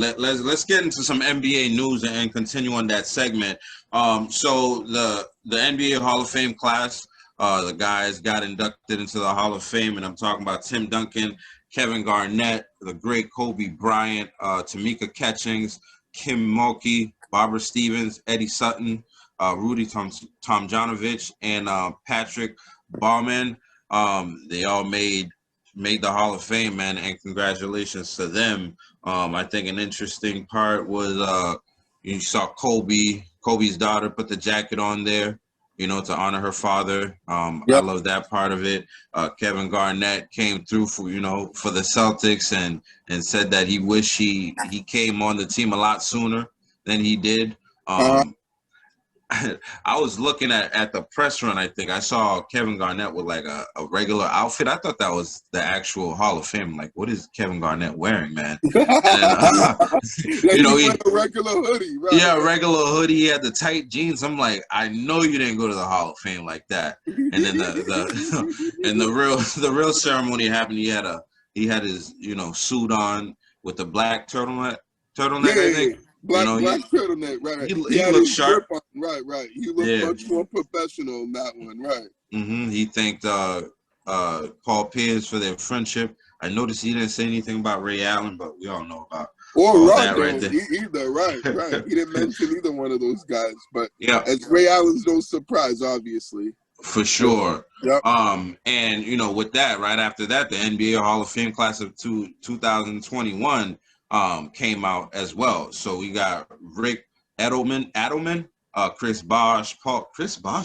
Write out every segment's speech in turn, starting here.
let's get into some NBA news and continue on that segment. So the NBA Hall of Fame class, the guys got inducted into the Hall of Fame, and I'm talking about Tim Duncan, Kevin Garnett, the great Kobe Bryant, Tamika Catchings, Kim Mulkey, Barbara Stevens, Eddie Sutton, Rudy Tomjanovich, and Patrick Baumann. They all made the Hall of Fame, man, and congratulations to them. I think an interesting part was you saw Kobe's daughter put the jacket on there, to honor her father. I Yep. love that part of it. Kevin Garnett came through for the Celtics and said that he wished he came on the team a lot sooner than he did. Uh-huh. I was looking at the press run. I think I saw Kevin Garnett with like a regular outfit. I thought that was the actual Hall of Fame. Like, what is Kevin Garnett wearing, man? And He wear a regular hoodie, right? Yeah, regular hoodie. He had the tight jeans. I'm like, I know you didn't go to the Hall of Fame like that. And then the real ceremony happened. He had his suit on with the black turtleneck. I think. Black turtleneck, right. He looked sharp. Right. He looked much more professional in that one, right. He thanked Paul Peirce for their friendship. I noticed he didn't say anything about Ray Allen, but we all know about that right there. Either, right. He didn't mention either one of those guys, but yeah, as Ray Allen's no surprise, obviously. For sure. Yep. And with that, right after that, the NBA Hall of Fame class of 2021 came out as well. So we got Rick Edelman, Chris Bosh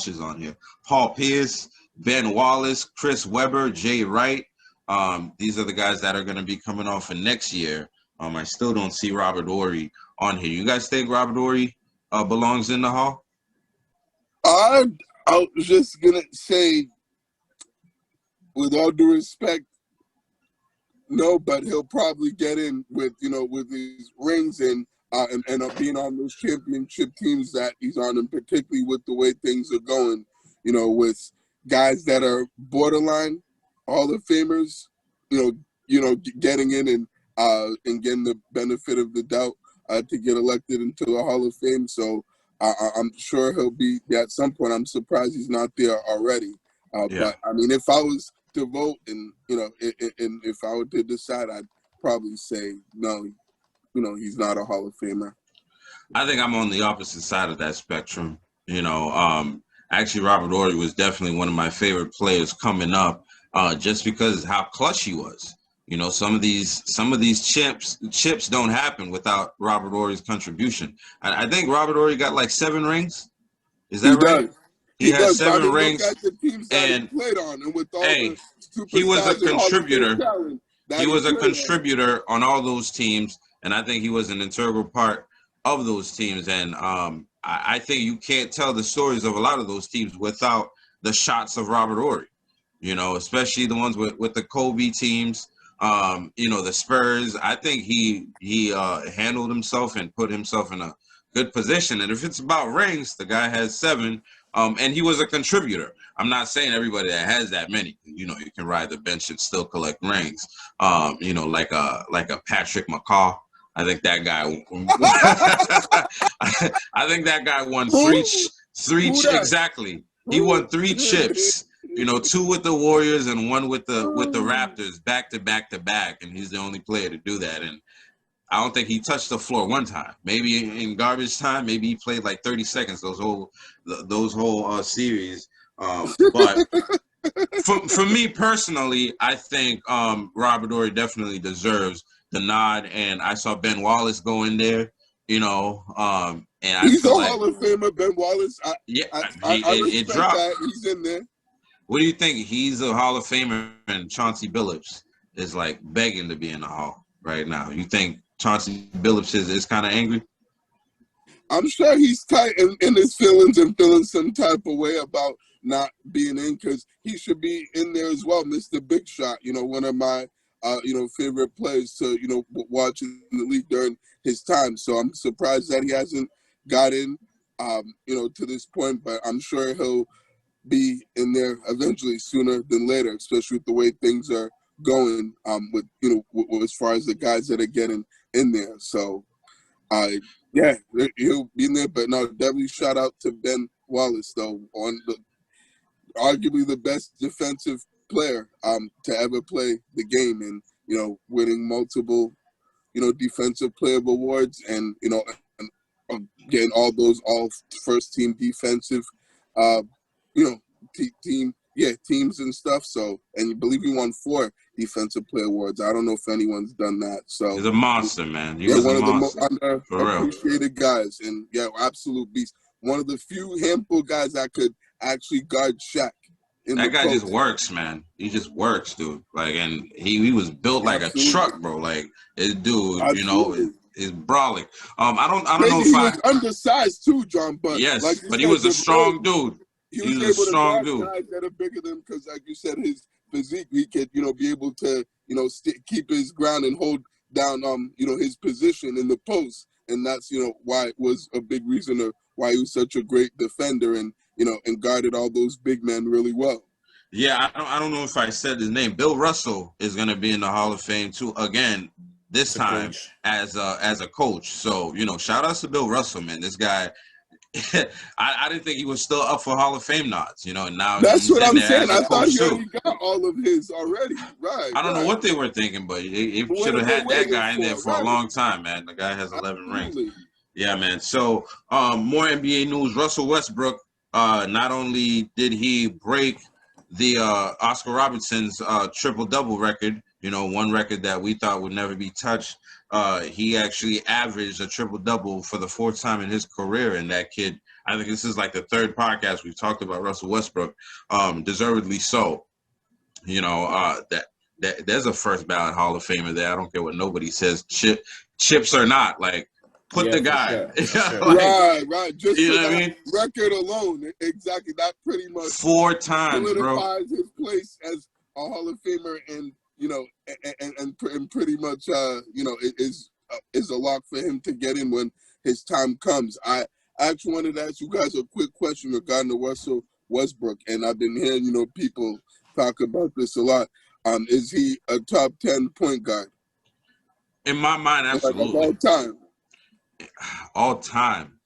is on here, Paul Pierce, Ben Wallace, Chris Webber, Jay Wright. These are the guys that are going to be coming on for next year. I still don't see Robert Horry on here. You guys think Robert Horry belongs in the Hall? I was just going to say, with all due respect, no, but he'll probably get in with his rings and being on those championship teams that he's on, and particularly with the way things are going, with guys that are borderline Hall of Famers, getting in and getting the benefit of the doubt to get elected into the Hall of Fame. So I'm sure he'll be at some point. I'm surprised he's not there already. But I mean, if I was to vote and if I were to decide, I'd probably say no, he's not a Hall of Famer. I think I'm on the opposite side of that spectrum. Actually Robert Horry was definitely one of my favorite players coming up, just because how clutch he was. Some of these chips don't happen without Robert Horry's contribution. I think Robert Horry got like 7 rings. Is that right? He has 7 rings, and he played on, and with all he was a contributor. He was a contributor on all those teams, and I think he was an integral part of those teams. And I think you can't tell the stories of a lot of those teams without the shots of Robert Horry. Especially the ones with the Kobe teams. The Spurs. I think he handled himself and put himself in a good position. And if it's about rings, the guy has 7. And he was a contributor. I'm not saying everybody that has that many, you can ride the bench and still collect rings. Like a Patrick McCaw. I think that guy. I think that guy won three exactly. He won 3 chips. 2 with the Warriors and 1 with the Raptors, back to back, and he's the only player to do that. And I don't think he touched the floor one time. Maybe in garbage time, maybe he played like 30 seconds those whole series. But for me personally, I think Robert Horry definitely deserves the nod. And I saw Ben Wallace go in there, and I he's feel a Hall of Famer, Ben Wallace. I respect dropped. That. He's in there. What do you think? He's a Hall of Famer, and Chauncey Billups is like begging to be in the Hall right now. You think Chauncey Billups is kind of angry? I'm sure he's tight in his feelings and feeling some type of way about not being in, because he should be in there as well. Mr. Big Shot, one of my favorite players to watch in the league during his time. So I'm surprised that he hasn't got in to this point, but I'm sure he'll be in there eventually, sooner than later, especially with the way things are going with as far as the guys that are getting in there. So, yeah, he'll be in there. But no, definitely shout out to Ben Wallace though, on the arguably the best defensive player to ever play the game, and winning multiple defensive player awards, and getting all first team defensive teams and stuff. So, and you believe he won 4 defensive player awards. I don't know if anyone's done that. So he's a monster, man. He yeah, was one a of the monster, most underappreciated guys, and yeah, absolute beast. One of the few handful guys that could actually guard Shaq. That guy just works, man. He just works, dude. Like, and he was built like a truck, bro. Like, this dude, is brawling. I don't know if he was undersized too, John. But yes, like but he was a strong dude. He was able to guard guys that are bigger than him because, like you said, his physique, he could be able to keep his ground and hold down his position in the post, and that's why it was a big reason of why he was such a great defender, and and guarded all those big men really well. Yeah, I don't know if I said his name. Bill Russell is going to be in the Hall of Fame too. Again, this time as a coach. So shout out to Bill Russell, man. This guy, I didn't think he was still up for Hall of Fame nods. Now that's what I'm saying. I thought he already got all of his already. Right. I don't know what they were thinking, but he should have had that guy in there for a long time, man. The guy has 11 rings. Yeah, man. So more NBA news. Russell Westbrook. Not only did he break the Oscar Robertson's triple-double record, one record that we thought would never be touched, he actually averaged a triple-double for the 4th time in his career. And that kid, I think this is like the 3rd podcast we've talked about Russell Westbrook, deservedly so. That there's a first ballot Hall of Famer there. I don't care what nobody says, chips or not, like, put the guy. Sure. Right. Just for that record alone, exactly. That pretty much 4 times, solidifies his place as a Hall of Famer, and and pretty much it is a lock for him to get in when his time comes. I actually wanted to ask you guys a quick question regarding the Russell Westbrook, and I've been hearing people talk about this a lot. Is he a top 10 point guard? In my mind, absolutely. Like, of all time. All time,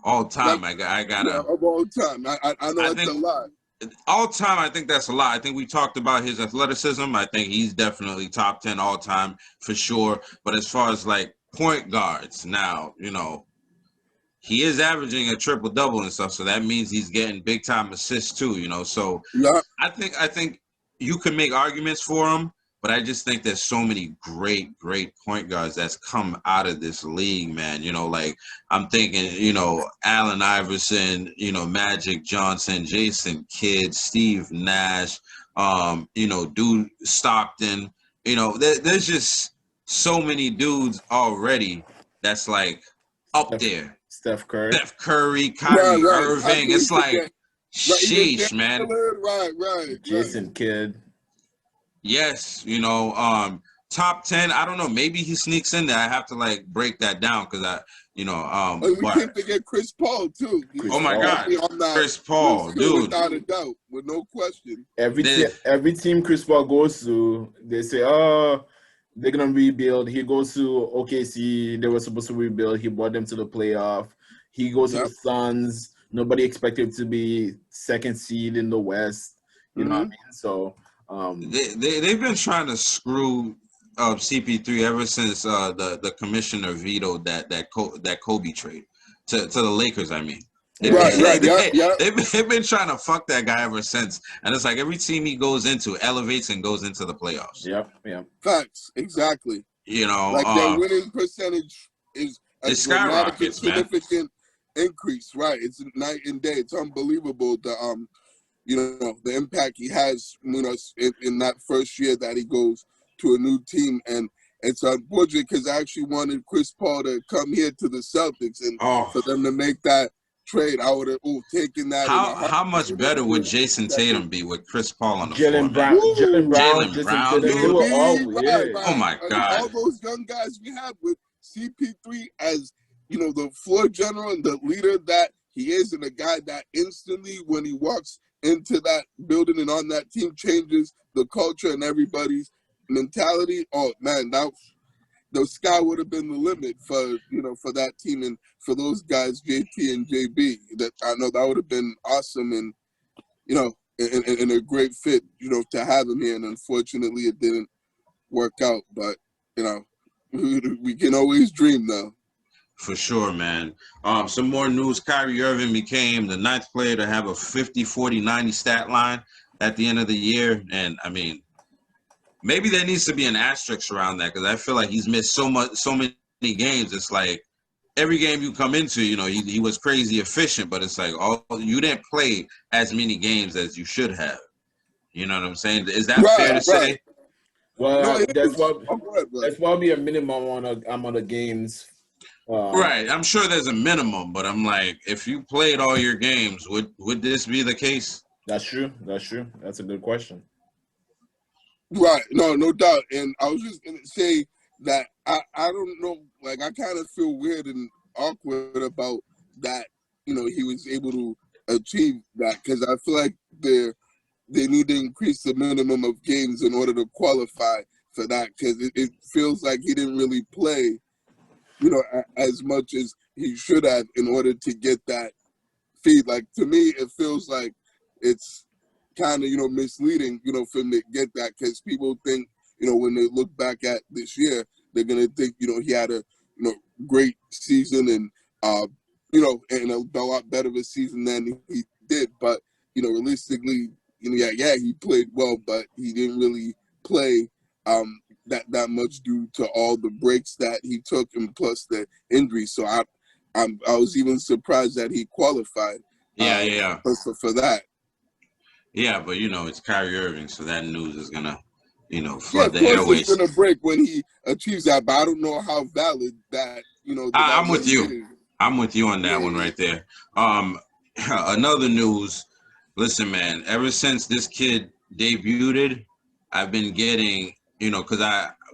all time. Like, I gotta. Of all time, I know that's a lot. All time, I think that's a lot. I think we talked about his athleticism. I think he's definitely top 10 all time for sure. But as far as like point guards, now he is averaging a triple double and stuff, so that means he's getting big time assists too. So yeah. I think you can make arguments for him. But I just think there's so many great point guards that's come out of this league, man. Like I'm thinking, Allen Iverson, Magic Johnson, Jason Kidd, Steve Nash, dude Stockton. There's just so many dudes already that's like up there. Steph Curry, Kyrie Irving. It's like, sheesh, man. Right. Jason Kidd. Yes, top 10. I don't know. Maybe he sneaks in there. I have to like break that down because we can't forget Chris Paul too. God, Chris Paul, dude, without a doubt, with no question. Every team Chris Paul goes to, they say, "Oh, they're gonna rebuild." He goes to OKC. They were supposed to rebuild. He brought them to the playoff. He goes to the Suns. Nobody expected him to be 2nd seed in the West. You know what I mean? So. They've been trying to screw CP3 ever since the commissioner vetoed that Kobe trade to the Lakers. I mean, they've been trying to fuck that guy ever since, and it's like every team he goes into elevates and goes into the playoffs. Yep. Facts, exactly. Like their winning percentage is a skyrockets, significant increase. Right, it's night and day. It's unbelievable. The impact he has, in that first year that he goes to a new team. And it's unfortunate because I actually wanted Chris Paul to come here to the Celtics and for them to make that trade. I would have taken that. How much better would Jason Tatum be with Chris Paul on the floor? Jaylen Brown, they were all Oh my God! All those young guys we have with CP3 as the floor general and the leader that he is, and the guy that instantly when he walks into that building and on that team changes the culture and everybody's mentality. Oh man, the sky would have been the limit for for that team and for those guys, JT and JB. That I know that would have been awesome and and a great fit, to have him here. And unfortunately, it didn't work out. But we can always dream though. For sure, man. Some more news. Kyrie Irving became the 9th player to have a 50, 40, 90 stat line at the end of the year. And, I mean, maybe there needs to be an asterisk around that because I feel like he's missed so many games. It's like every game you come into, he was crazy efficient, but it's like you didn't play as many games as you should have. You know what I'm saying? Is that fair to say? Well, that's probably a minimum amount of games. Right. I'm sure there's a minimum, but I'm like, if you played all your games, would this be the case? That's true. That's a good question. Right. No doubt. And I was just going to say that I don't know, like I kind of feel weird and awkward about that, he was able to achieve that because I feel like they need to increase the minimum of games in order to qualify for that because it feels like he didn't really play as much as he should have in order to get that feed. Like, to me, it feels like it's kind of, misleading, for him to get that because people think, when they look back at this year, they're going to think, he had a, great season and, and a lot better of a season than he did. But, realistically, he played well, but he didn't really play that much due to all the breaks that he took and plus the injury. So I was even surprised that he qualified. For that. Yeah, but it's Kyrie Irving, so that news is gonna, flood the airways. It's gonna break when he achieves that, but I don't know how valid that. I'm with you. I'm with you on that one right there. Another news. Listen, man. Ever since this kid debuted, I've been getting. Because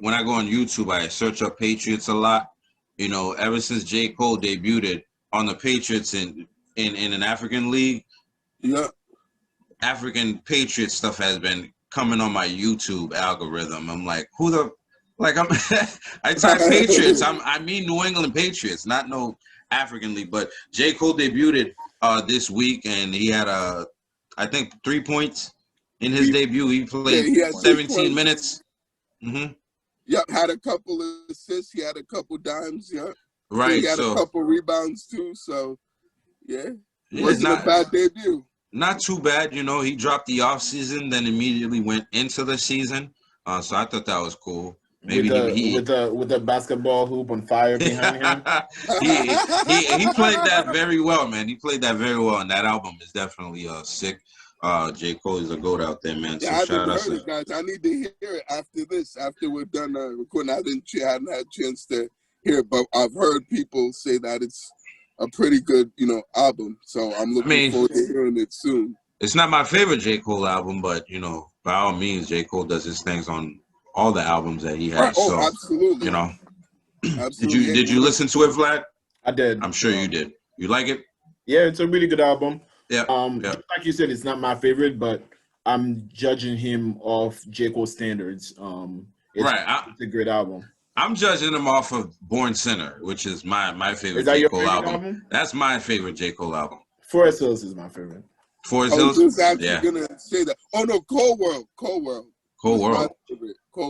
when I go on YouTube, I search up Patriots a lot. Ever since J. Cole debuted on the Patriots in an African league, African Patriot stuff has been coming on my YouTube algorithm. I'm like, I type Patriots. I mean New England Patriots, not no African league. But J. Cole debuted this week, and he had I think 3 points in his debut. He played 17 minutes. Mm-hmm. Yep, had a couple of assists. He had a couple dimes. Yeah, right. He had a couple rebounds too. So, it wasn't a bad debut. Not too bad. He dropped the offseason, then immediately went into the season. So I thought that was cool. Maybe with the basketball hoop on fire behind him. he played that very well, man. He played that very well, and that album is definitely sick. J. Cole is a goat out there, man. Yeah, so I haven't heard it, guys. I need to hear it after this. After we're done recording, I hadn't had a chance to hear it, but I've heard people say that it's a pretty good, album. So I'm looking forward to hearing it soon. It's not my favorite J. Cole album, but by all means, J. Cole does his things on all the albums that he has. Right. Oh, so, absolutely. Absolutely. Did you listen to it, Vlad? I did. I'm sure you did. You like it? Yeah, it's a really good album. Yeah. Like you said, it's not my favorite, but I'm judging him off J. Cole standards. It's a great album. I'm judging him off of Born Sinner, which is my favorite J. Cole album. That's my favorite J. Cole album. Forest Hills is my favorite. Forest Hills? I was actually gonna say that. Oh no, Cold World. Cold World. Cold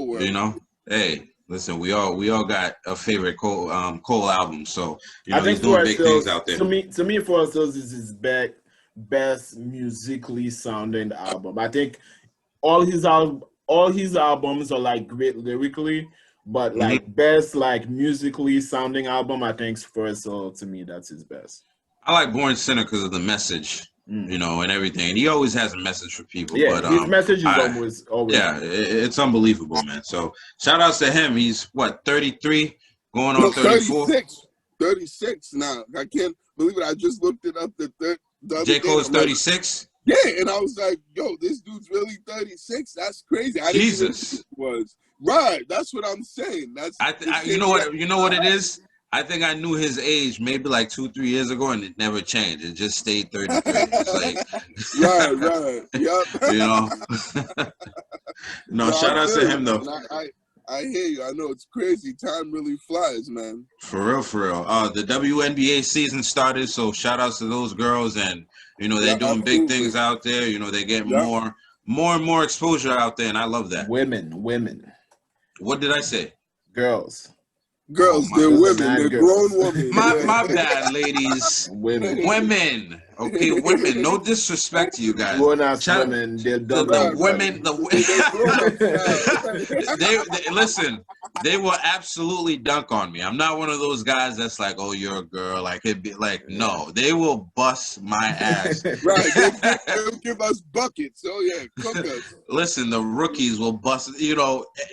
World. Hey, listen, we all got a favorite Cole album, so I think he's doing big things out there. To me, Forest Hills is his best musically sounding album. I think all his albums are like great lyrically, but like best like musically sounding album, I think Forest Hills, to me, that's his best. I like Born Sinner because of the message, and everything. And he always has a message for people. Yeah, but, his message is always. Yeah, it's unbelievable, man. So shout outs to him. He's 33, going on 34. 36 now. I can't believe it. I just looked it up. J. Cole is 36. Yeah, and I was like, yo, this dude's really 36. That's crazy. I Jesus. Didn't know it was. Right. That's what I'm saying. You know what it is? I think I knew his age maybe like 2-3 years ago, and it never changed. It just stayed 33. It's like right. Yep. No, shout out to him though. I hear you. I know it's crazy. Time really flies, man. For real, for real. The WNBA season started, so shout outs to those girls, and they're doing big things out there. They get more and more exposure out there, and I love that. Women. What did I say? Girls. Girls, they're women. They're grown women. My bad, ladies. Women. Okay, women. No disrespect to you guys. Grown-ass women. They're the women. They listen. They will absolutely dunk on me. I'm not one of those guys that's like, oh, you're a girl. Like, it'd be like, no. They will bust my ass. Right. They'll give us buckets. Oh, yeah. Cook us. Listen, the rookies will bust,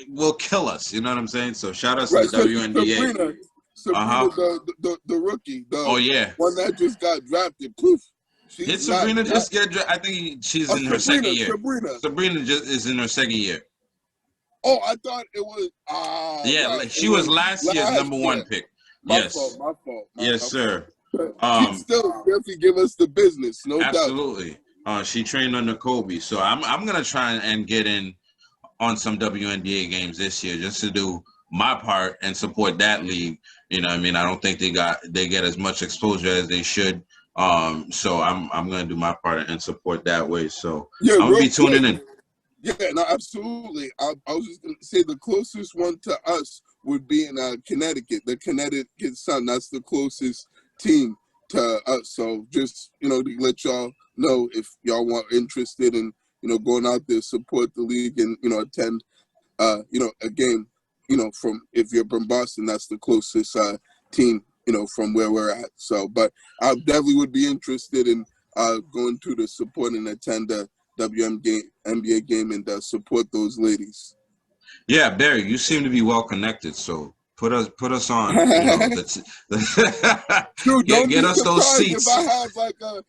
will kill us. You know what I'm saying? So shout out to the WNBA. Sabrina, the rookie. The one that just got drafted. Poof. Did Sabrina just get drafted? I think she's in her second year. Sabrina just is in her second year. Oh, I thought it was. Right. She was last year's number one pick. My fault. Yes, sir. She still definitely give us the business, no doubt. Absolutely. She trained under Kobe, so I'm gonna try and get in on some WNBA games this year just to do my part and support that league. You know what I mean? I don't think they get as much exposure as they should. So I'm gonna do my part and support that way. So I'm gonna be tuning in. Yeah, no, absolutely. I was just gonna say the closest one to us would be in Connecticut, the Connecticut Sun. That's the closest team to us. So just to let y'all know if y'all interested in going out there, support the league, and attend a game. From if you're from Boston, that's the closest team, from where we're at. So, but I definitely would be interested in going to the support and attend the WNBA game and support those ladies. Yeah, Barry, you seem to be well connected. So put us on. Dude, get us those seats. If I have like a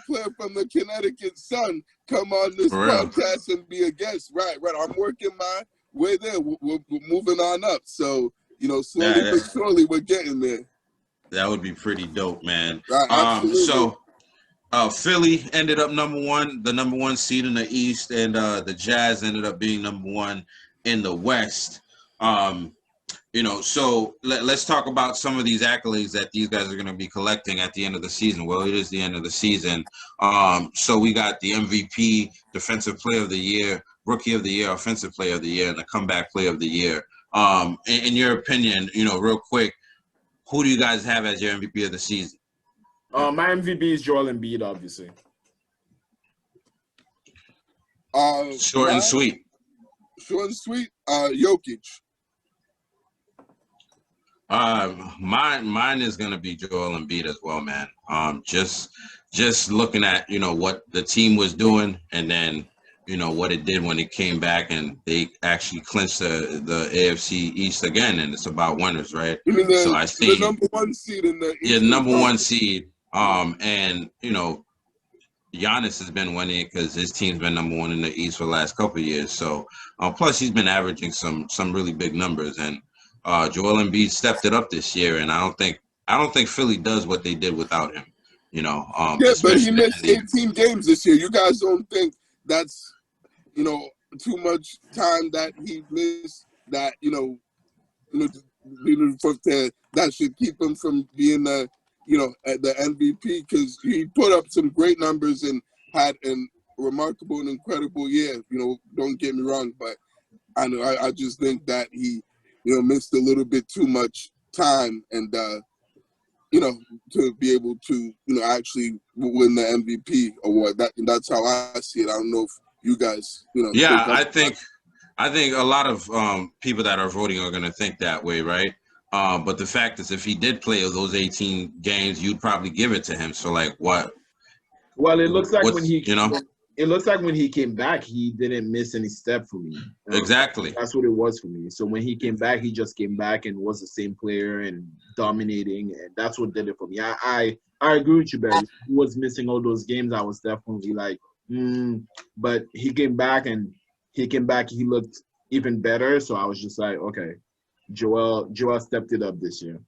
player from the Connecticut Sun come on this podcast and be a guest, right? I'm working my way there. We're moving on up. So, slowly but surely we're getting there. That would be pretty dope, man. Right, so Philly ended up the number one seed in the East, and the Jazz ended up being number one in the West. So let's talk about some of these accolades that these guys are going to be collecting at the end of the season. Well, it is the end of the season. So we got the MVP, Defensive Player of the Year, Rookie of the Year, Offensive Player of the Year, and the Comeback Player of the Year. In your opinion, real quick, who do you guys have as your MVP of the season? My MVP is Joel Embiid, obviously. Short and sweet. Jokic. Mine is gonna be Joel Embiid as well, man. Just looking at what the team was doing, and then what it did when it came back and they actually clinched the AFC East again, and it's about winners, right? So I see the number one seed in the East. Yeah, number one seed. And Giannis has been winning because his team's been number one in the East for the last couple of years. So plus he's been averaging some really big numbers, and Joel Embiid stepped it up this year, and I don't think Philly does what they did without him. But he missed 18 games this year. You guys don't think that's too much time that he missed? That that should keep him from being at the MVP, because he put up some great numbers and had a remarkable and incredible year. Don't get me wrong, but I just think that he missed a little bit too much time, and to be able to actually win the MVP award. That's how I see it. I don't know if you guys Yeah, I think a lot of people that are voting are going to think that way, right? But the fact is, if he did play those 18 games, you'd probably give it to him. So, like, what? Well, it looks like it looks like when he came back, he didn't miss any step for me. Exactly. That's what it was for me. So when he came back, he just came back and was the same player and dominating, and that's what did it for me. I agree with you, Barry. He was missing all those games. I was definitely like, but he came back, he looked even better. So I was just like, okay. Joel stepped it up this year.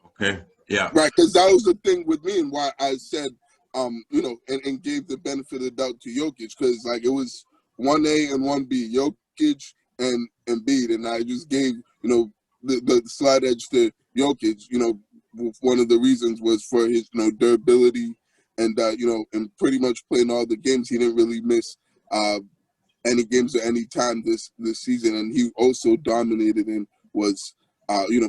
Okay, yeah. Right, because that was the thing with me and why I said, and gave the benefit of the doubt to Jokic, because, like, it was 1A and 1B. Jokic and Embiid, and I just gave the slight edge to Jokic. One of the reasons was for his durability, and and pretty much playing all the games, he didn't really miss any games at any time this season, and he also dominated and was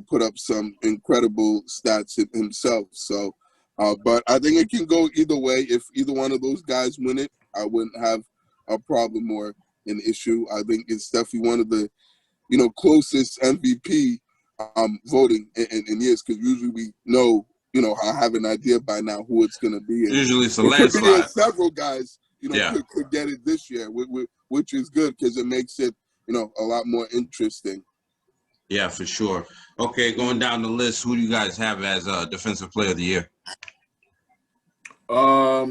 put up some incredible stats himself. So, but I think it can go either way. If either one of those guys win it, I wouldn't have a problem or an issue. I think it's definitely one of the closest MVP voting in years, because usually we know I have an idea by now who it's going to be. And usually it's a it could be landslide. several guys could get it this year, which is good because it makes it a lot more interesting. Yeah, for sure. Okay, going down the list, who do you guys have as Defensive Player of the Year?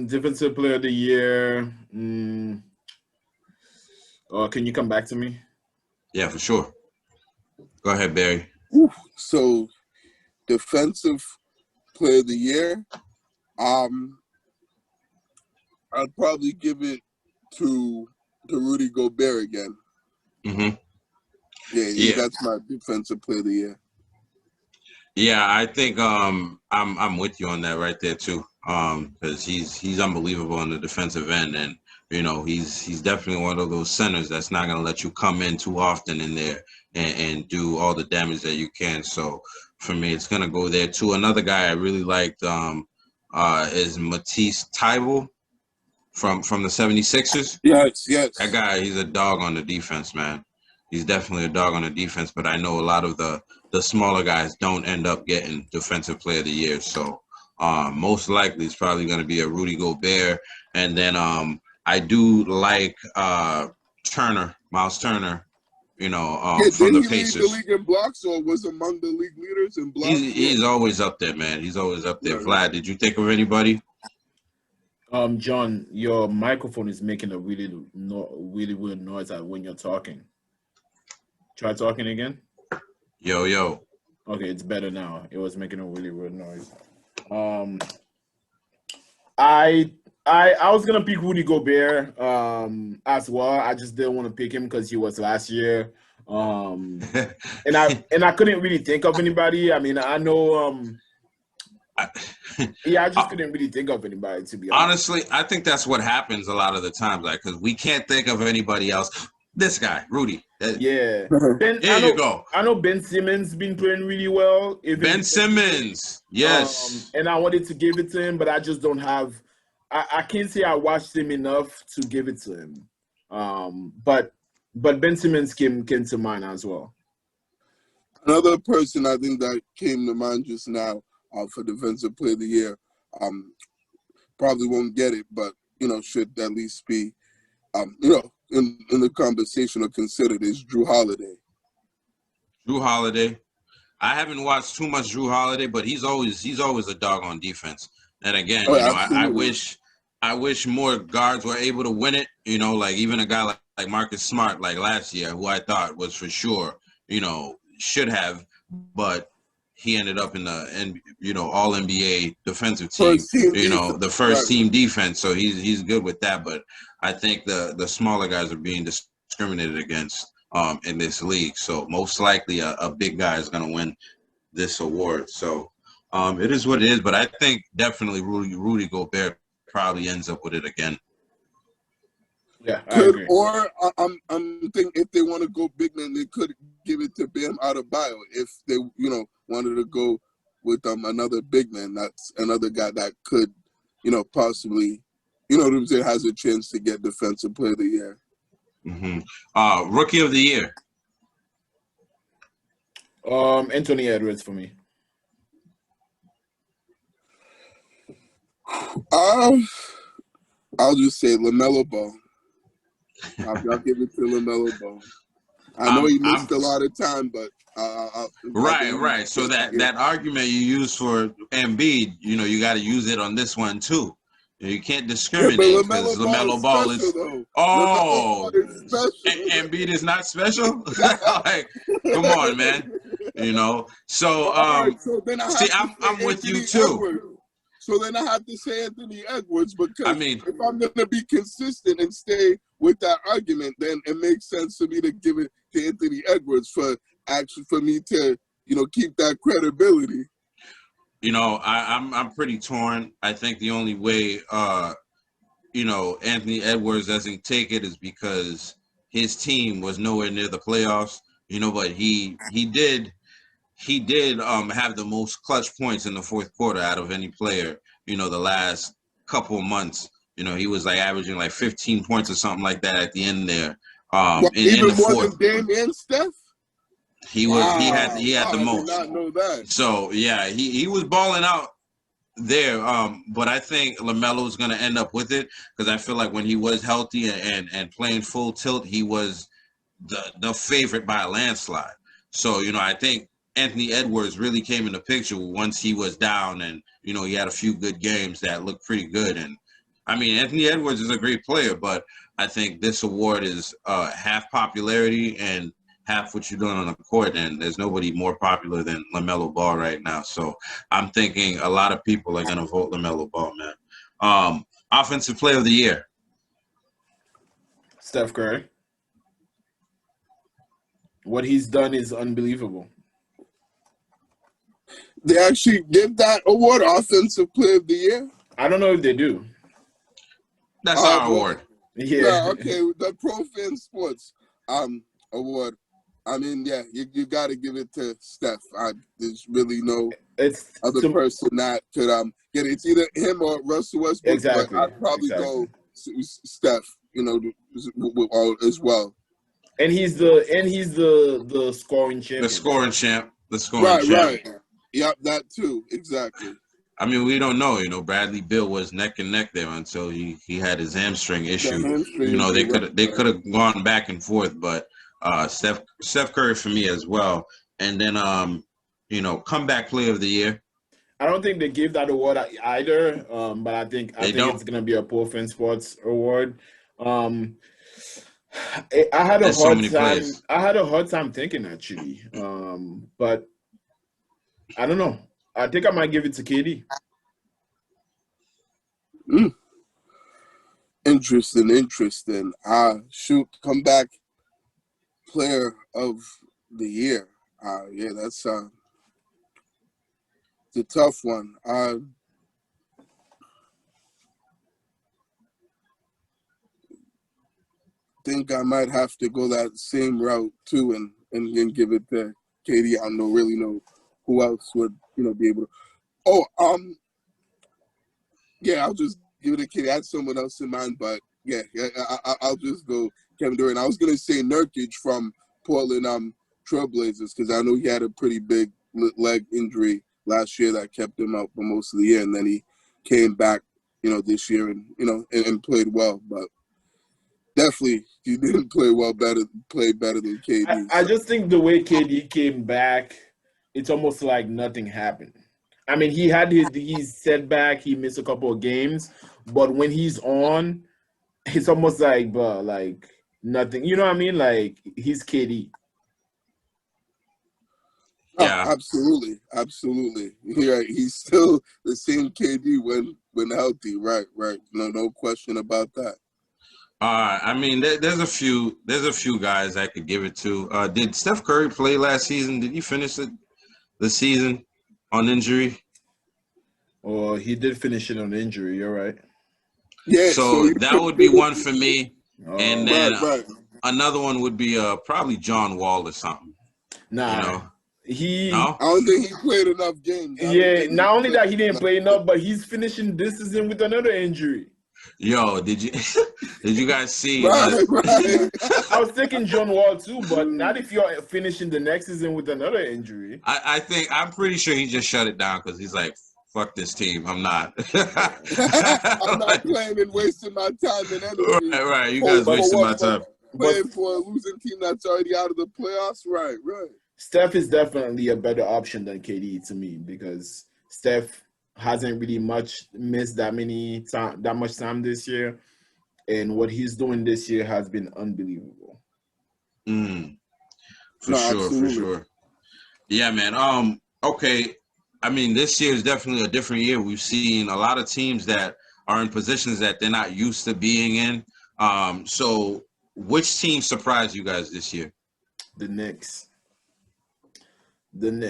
Defensive Player of the Year. Can you come back to me? Yeah, for sure. Go ahead, Barry. So, Defensive Player of the Year, I'd probably give it to Rudy Gobert again. Mm-hmm. Yeah, that's my Defensive Player of the Year. Yeah, I think I'm with you on that right there too. Because he's unbelievable on the defensive end, and he's definitely one of those centers that's not gonna let you come in too often in there and do all the damage that you can. So for me, it's gonna go there too. Another guy I really liked is Matisse Thybulle from the 76ers. Yes. That guy, he's a dog on the defense, man. He's definitely a dog on the defense, but I know a lot of the smaller guys don't end up getting Defensive Player of the Year. So most likely it's probably going to be a Rudy Gobert. And then I do like Turner, Miles Turner, from the Pacers. Did he lead the league in blocks or was among the league leaders in blocks? He's always up there, man. He's always up there. Vlad, did you think of anybody? John, your microphone is making a really weird noise when you're talking. Try talking again. Yo. Okay, it's better now. It was making a really weird noise. I was gonna pick Rudy Gobert as well. I just didn't want to pick him because he was last year. And I couldn't really think of anybody. I mean, I know I just couldn't really think of anybody, to be honest. Honestly, I think that's what happens a lot of the times, because we can't think of anybody else. This guy, Rudy. Yeah. You go. I know Ben Simmons been playing really well. Ben Simmons, yes. And I wanted to give it to him, but I just don't have. I can't say I watched him enough to give it to him. But Ben Simmons came to mind as well. Another person I think that came to mind just now for Defensive Player of the Year, probably won't get it, but should at least be in the conversation or considered is Jrue Holiday. Jrue Holiday. I haven't watched too much Jrue Holiday, but he's always a dog on defense. And again, I wish more guards were able to win it. Like even a guy like Marcus Smart, like last year, who I thought was for sure, should have, but he ended up in the all NBA defensive team. The first team defense. So he's good with that. But I think the smaller guys are being discriminated against in this league. So most likely a big guy is going to win this award. So it is what it is. But I think definitely Rudy Gobert probably ends up with it again. Yeah, I agree. Or I'm thinking if they want to go big man, they could give it to Bam Adebayo. If they wanted to go with another big man, that's another guy that could possibly has a chance to get Defensive Player of the Year. Mm-hmm. Rookie of the Year. Anthony Edwards for me. I'll just say LaMelo Ball. I'll give it to LaMelo Ball. I know he missed a lot of time, but right. So that argument you use for Embiid, you got to use it on this one too. You can't discriminate because LaMelo Ball is. Embiid is not special. Like, come on, man. So so then I'm with you too. Edwards. So then I have to say Anthony Edwards because if I'm going to be consistent and stay with that argument, then it makes sense for me to give it to Anthony Edwards for me to, keep that credibility. I'm pretty torn. I think the only way Anthony Edwards doesn't take it is because his team was nowhere near the playoffs, but he did have the most clutch points in the fourth quarter out of any player, the last couple of months. He was like averaging like 15 points or something like that at the end there. Even in the more fourth. than Dame and Steph? He had the most. I did not know that. So yeah, he was balling out there. But I think LaMelo's going to end up with it because I feel like when he was healthy and playing full tilt, he was the favorite by a landslide. So, I think Anthony Edwards really came in the picture once he was down and, he had a few good games that looked pretty good. And I mean, Anthony Edwards is a great player, but I think this award is half popularity and half what you're doing on the court, and there's nobody more popular than LaMelo Ball right now. So I'm thinking a lot of people are going to vote LaMelo Ball, man. Offensive Player of the Year. Steph Curry. What he's done is unbelievable. They actually give that award Offensive Player of the Year? I don't know if they do. That's our award. Yeah. No, okay, the Pro Fan Sports award. I mean, yeah, you got to give it to Steph. There's really no other person that could get it. It's either him or Russell Westbrook. Exactly. But I'd probably go Steph, as well. And he's the scoring champion. The scoring champ. Right. Yep, that too. Exactly. I mean, we don't know. Bradley Beal was neck and neck there until he had his hamstring issue. They could have gone back and forth, but Steph Curry for me as well. And then comeback player of the year. I don't think they give that award either, but I think it's gonna be a Pro Fan Sports award. I had a hard time thinking actually, but I don't know. I think I might give it to KD. Interesting. Comeback player of the year. Yeah, that's it's a tough one. Think I might have to go that same route too and give it to KD. I don't really know who else would be able to. Yeah, I'll just give it to KD. I had someone else in mind, but yeah, I'll just go Kevin Durant. I was gonna say Nurkic from Portland Trailblazers because I know he had a pretty big leg injury last year that kept him out for most of the year, and then he came back, this year and played well, but. Definitely, he didn't play better than KD. I just think the way KD came back, it's almost like nothing happened. I mean, he had his setback. He missed a couple of games, but when he's on, it's almost like nothing. You know what I mean? Like he's KD. Yeah, absolutely. Yeah, he's still the same KD when healthy. Right. No question about that. I mean, there's a few guys I could give it to. Did Steph Curry play last season? Did he finish the season on injury? Oh, he did finish it on injury. You're right. Yeah. So that would be one for me, and then right. Another one would be probably John Wall or something. Nah. I don't think he played enough games. Yeah. Not only that he didn't play enough, but he's finishing this season with another injury. Yo, did you guys see? Right. I was thinking John Wall too, but not if you're finishing the next season with another injury. I'm pretty sure he just shut it down because he's like, fuck this team. I'm not. I'm not playing and wasting my time and energy. Right. You guys wasting my time. Playing for a losing team that's already out of the playoffs. Right. Steph is definitely a better option than KD to me because Steph hasn't really missed that much time this year, and what he's doing this year has been unbelievable. For sure. Yeah, man. Okay. I mean, this year is definitely a different year. We've seen a lot of teams that are in positions that they're not used to being in. So which team surprised you guys this year? The Knicks. Tom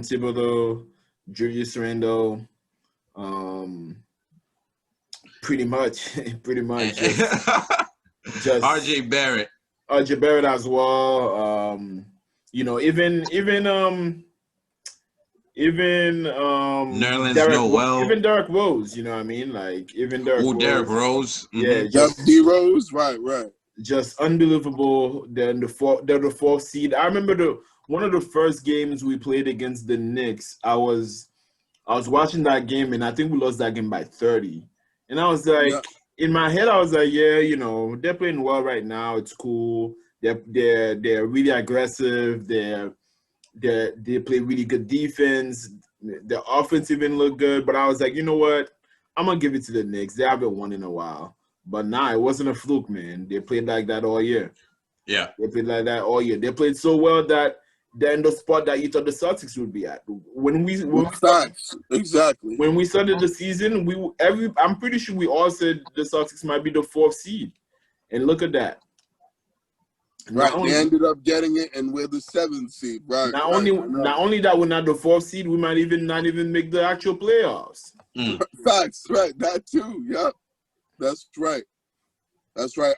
Thibodeau, Julius Randle, pretty much. Just RJ Barrett. RJ Barrett as well. Even Nerlens Noel. Even Derrick Rose, you know what I mean? Like even Derrick Rose. Derrick Rose. Yeah, just D Rose, right. Just unbelievable. They're the fourth seed. I remember one of the first games we played against the Knicks. I was watching that game and I think we lost that game by 30. And I was like, in my head, I was like, yeah, they're playing well right now. It's cool. They're really aggressive. They play really good defense. The offense even look good. But I was like, you know what? I'm gonna give it to the Knicks. They haven't won in a while. But nah, it wasn't a fluke, man. They played like that all year. Yeah. They played like that all year. They played so well that they're in the spot that you thought the Celtics would be at. When we started the season, I'm pretty sure we all said the Celtics might be the fourth seed. And look at that. Right, they ended up getting it, and we're the seventh seed. Right. Not only that, we're not the fourth seed, we might not even make the actual playoffs. Facts, right? That too. Yep. That's right.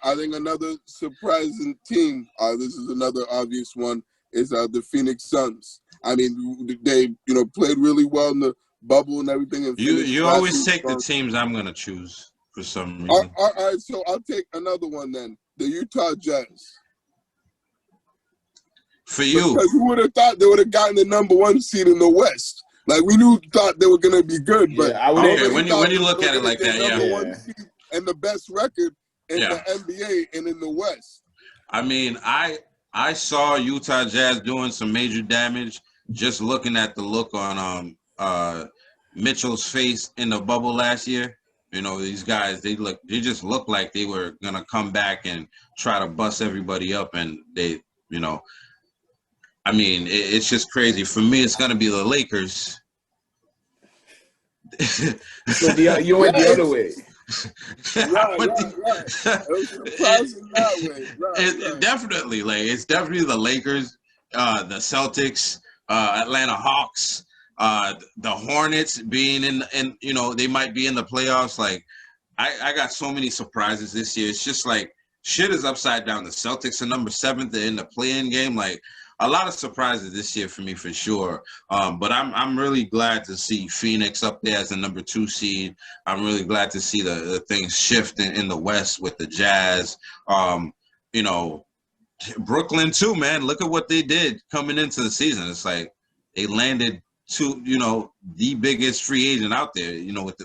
I think another surprising team, this is another obvious one, is the Phoenix Suns. I mean, they played really well in the bubble and everything. And you always take the teams I'm gonna choose for some reason. All right, so I'll take another one then. The Utah Jazz. For you, because we would have thought they would have gotten the number one seed in the West. Like we thought they were gonna be good, but when you look at it like that, one seed and the best record in the NBA and in the West. I mean, I saw Utah Jazz doing some major damage just looking at the look on Mitchell's face in the bubble last year. These guys, they just looked like they were gonna come back and try to bust everybody up, and they, I mean, it's just crazy. For me, it's gonna be the Lakers. So you went the other way. Right. It was surprising that way. Right. Definitely, it's definitely the Lakers, the Celtics, Atlanta Hawks, the Hornets being in, they might be in the playoffs. Like, I got so many surprises this year. It's just like shit is upside down. The Celtics are number 7. They're in the play-in game. Like, a lot of surprises this year for me, for sure. But I'm really glad to see Phoenix up there as the number 2 seed. I'm really glad to see the things shift in the West with the Jazz. Brooklyn too, man. Look at what they did coming into the season. It's like they landed the biggest free agent out there,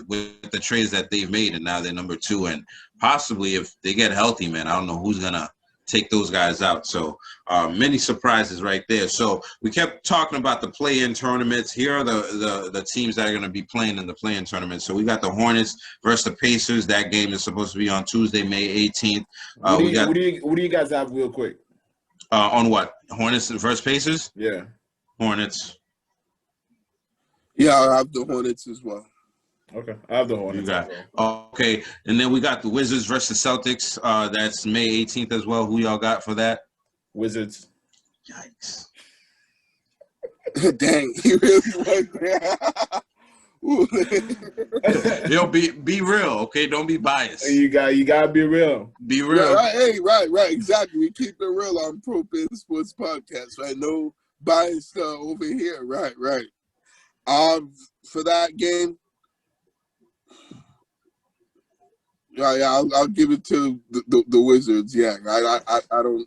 with the trades that they've made, and now they're number 2. And possibly if they get healthy, man, I don't know who's gonna take those guys out. So many surprises right there. So we kept talking about the play-in tournaments. Here are the teams that are going to be playing in the play-in tournament. So we got the Hornets versus the Pacers. That game is supposed to be on Tuesday, May 18th. What do you guys have real quick? On what? Hornets versus Pacers? Yeah. Hornets. Yeah, I have the Hornets as well. Okay, I have the Hornets. Okay, and then we got the Wizards versus Celtics. That's May 18th as well. Who y'all got for that? Wizards. Yikes. Dang, he really went there. Be real, okay? Don't be biased. You gotta be real. Be real. Yeah, right. Exactly. We keep it real on Pro Pin Sports Podcast, right? No bias over here. Right. For that game. Yeah, I'll give it to the Wizards. Yeah, I don't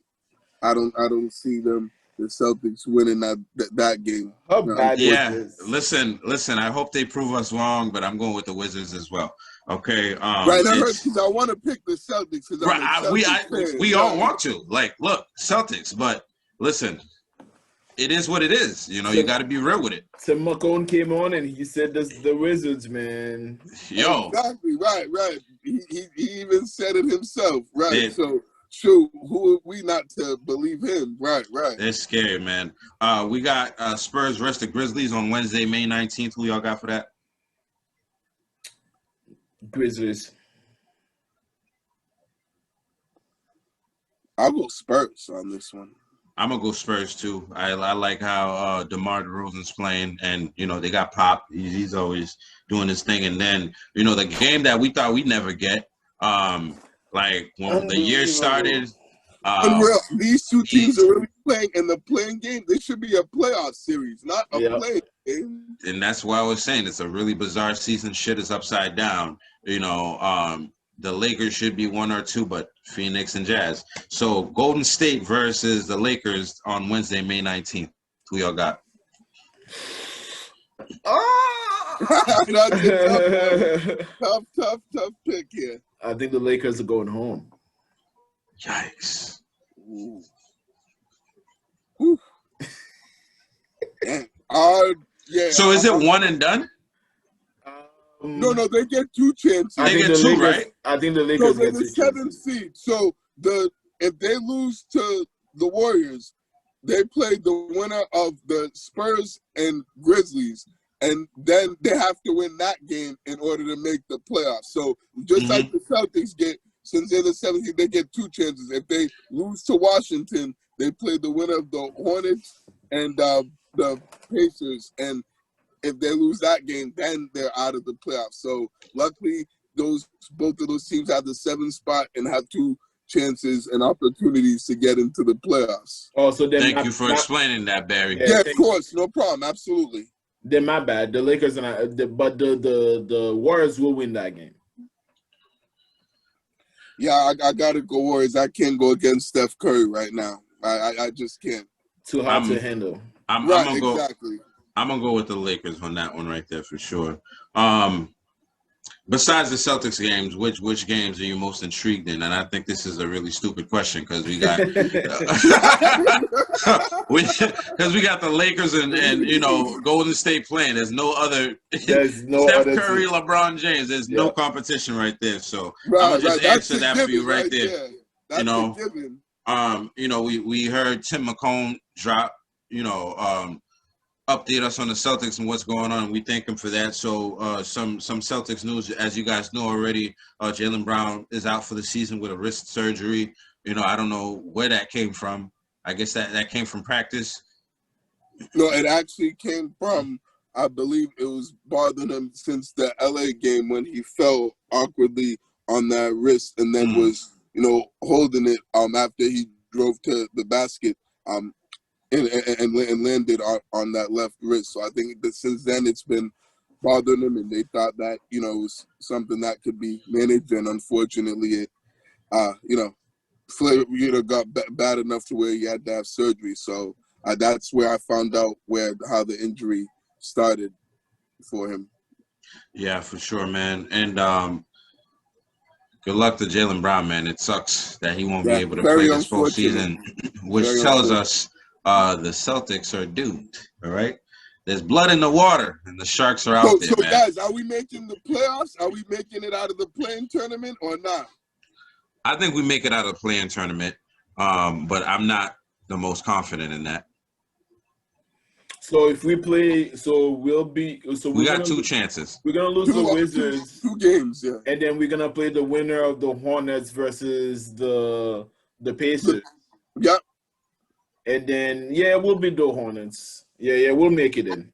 see them, the Celtics, winning that game. How bad was this? Listen. I hope they prove us wrong, but I'm going with the Wizards as well. Okay. Right. Because I want to pick the Celtics. We all want to. Like, look, Celtics, but listen. It is what it is. You got to be real with it. Tim McCone came on and he said the Wizards, man. Yo. Exactly. Right. He even said it himself. Right. So, shoot, who are we not to believe him? Right. It's scary, man. We got Spurs versus the Grizzlies on Wednesday, May 19th. Who y'all got for that? Grizzlies. I'll go Spurs on this one. I'm gonna go Spurs too. I like how DeMar DeRozan's playing, and they got Pop. He's always doing his thing. And then the game that we thought we'd never get, like when the year started. Unreal. These two teams are really playing in the playing game. This should be a playoff series, not a play game. And that's why I was saying it's a really bizarre season. Shit is upside down. The Lakers should be 1 or 2, but Phoenix and Jazz. So Golden State versus the Lakers on Wednesday, May 19th. Who y'all got? That's a tough pick here. I think the Lakers are going home. Yikes. Ooh. Yeah. So is it one and done? No, they get 2 chances. They get 2, right? I think the Lakers they're get the 2 7th seed. So if they lose to the Warriors, they play the winner of the Spurs and Grizzlies, and then they have to win that game in order to make the playoffs. So just like the Celtics get, since they're the 7th seed, they get 2 chances. If they lose to Washington, they play the winner of the Hornets and the Pacers, and if they lose that game, then they're out of the playoffs. So luckily, both of those teams have the 7th spot and have 2 chances and opportunities to get into the playoffs. Oh, so then thank you for explaining that, Barry. Yeah, of course, no problem, absolutely. Then my bad. The Lakers but the Warriors will win that game. Yeah, I gotta go Warriors. I can't go against Steph Curry right now. I just can't. Too hard to handle. I'm right, gonna go. Exactly. I'm gonna go with the Lakers on that one right there for sure. Besides the Celtics games, which games are you most intrigued in? And I think this is a really stupid question because we got the Lakers and Golden State playing. There's no other. There's no Steph other Curry, team. LeBron James. There's no competition right there. So Right, I'm gonna just answer That's that for you right there. there. That's a given. We heard Tim McCone drop. Update us on the Celtics and what's going on. We thank him for that. So some Celtics news, as you guys know already, Jaylen Brown is out for the season with a wrist surgery. I don't know where that came from. I guess that came from practice. No, it actually came from, I believe it was bothering him since the LA game when he fell awkwardly on that wrist and then was, holding it after he drove to the basket. And landed on that left wrist. So I think that since then it's been bothering him, and they thought that it was something that could be managed, and unfortunately it got bad enough to where he had to have surgery. So that's where I found out how the injury started for him. Yeah, for sure, man. And good luck to Jaylen Brown, man. It sucks that he won't be able to play this full season, which tells us the Celtics are doomed. All right, there's blood in the water, and the Sharks are out there, so man. Guys, are we making the playoffs? Are we making it out of the play-in tournament or not? I think we make it out of the play-in tournament, but I'm not the most confident in that. So if we play, we got 2 chances. We're gonna lose the Wizards 2 games, yeah, and then we're gonna play the winner of the Hornets versus the Pacers. Yep. And then, we'll beat the Hornets. Yeah, we'll make it in.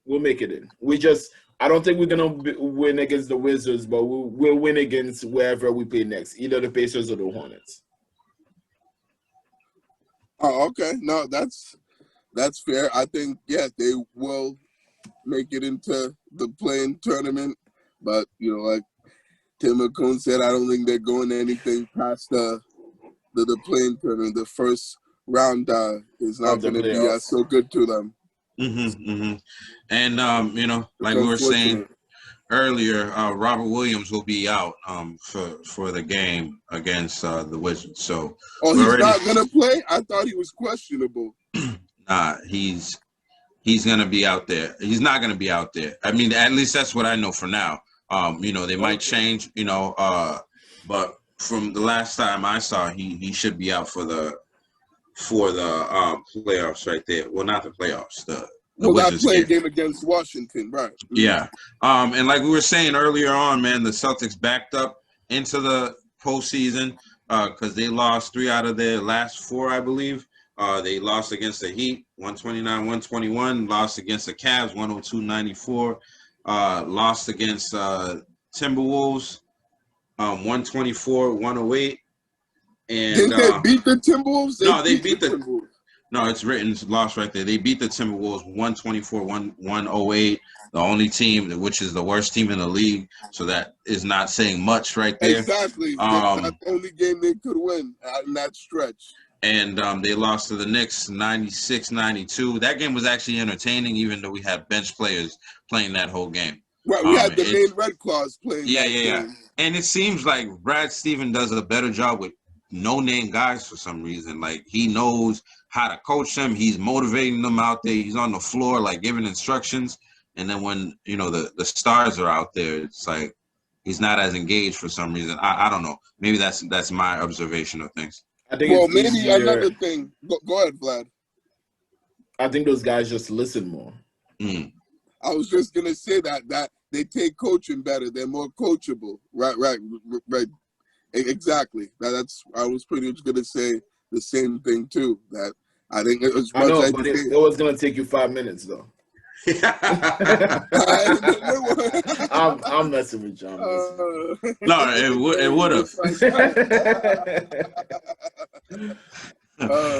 I don't think we're going to win against the Wizards, but we'll win against wherever we play next, either the Pacers or the Hornets. Oh, okay. No, that's fair. I think, they will make it into the play-in tournament. But, like Tim McCone said, I don't think they're going anything past the play-in tournament. The first round is not going to be so good to them. And like we were saying earlier, Robert Williams will be out for the game against the Wizards. So he's not going to play? I thought he was questionable. Nah, he's going to be out there. He's not going to be out there. I mean, at least that's what I know for now. They might change. But from the last time I saw, he should be out for the playoffs right there. Well, not the playoffs, The Well, that Wizards play game. game against Washington, right? Yeah. And like we were saying earlier on, man, the Celtics backed up into the postseason because they lost 3 out of their last 4, I believe. They lost against the Heat, 129-121. Lost against the Cavs, 102-94. Lost against Timberwolves, 124-108. And Didn't they beat the Timberwolves? they beat the Timberwolves. No, it's written, it's lost right there. They beat the Timberwolves 124-108, the only team, which is the worst team in the league. So that is not saying much right there. Exactly. That's the only game they could win in that stretch. And they lost to the Knicks 96-92. That game was actually entertaining, even though we had bench players playing that whole game. Right, we had the main Red Claws playing that game. And it seems like Brad Stevens does a better job with no-name guys for some reason. Like, he knows how to coach them. He's motivating them out there. He's on the floor, like, giving instructions. And then when, you know, the stars are out there, it's like he's not as engaged for some reason. I don't know. Maybe that's my observation of things. I think maybe another thing. Go ahead, Vlad. I think those guys just listen more. I was just gonna say that they take coaching better. They're more coachable. Right. Exactly. I was pretty much gonna say the same thing too. That I think it was. I know, but it was gonna take you 5 minutes though. I'm messing with John. No, it would have.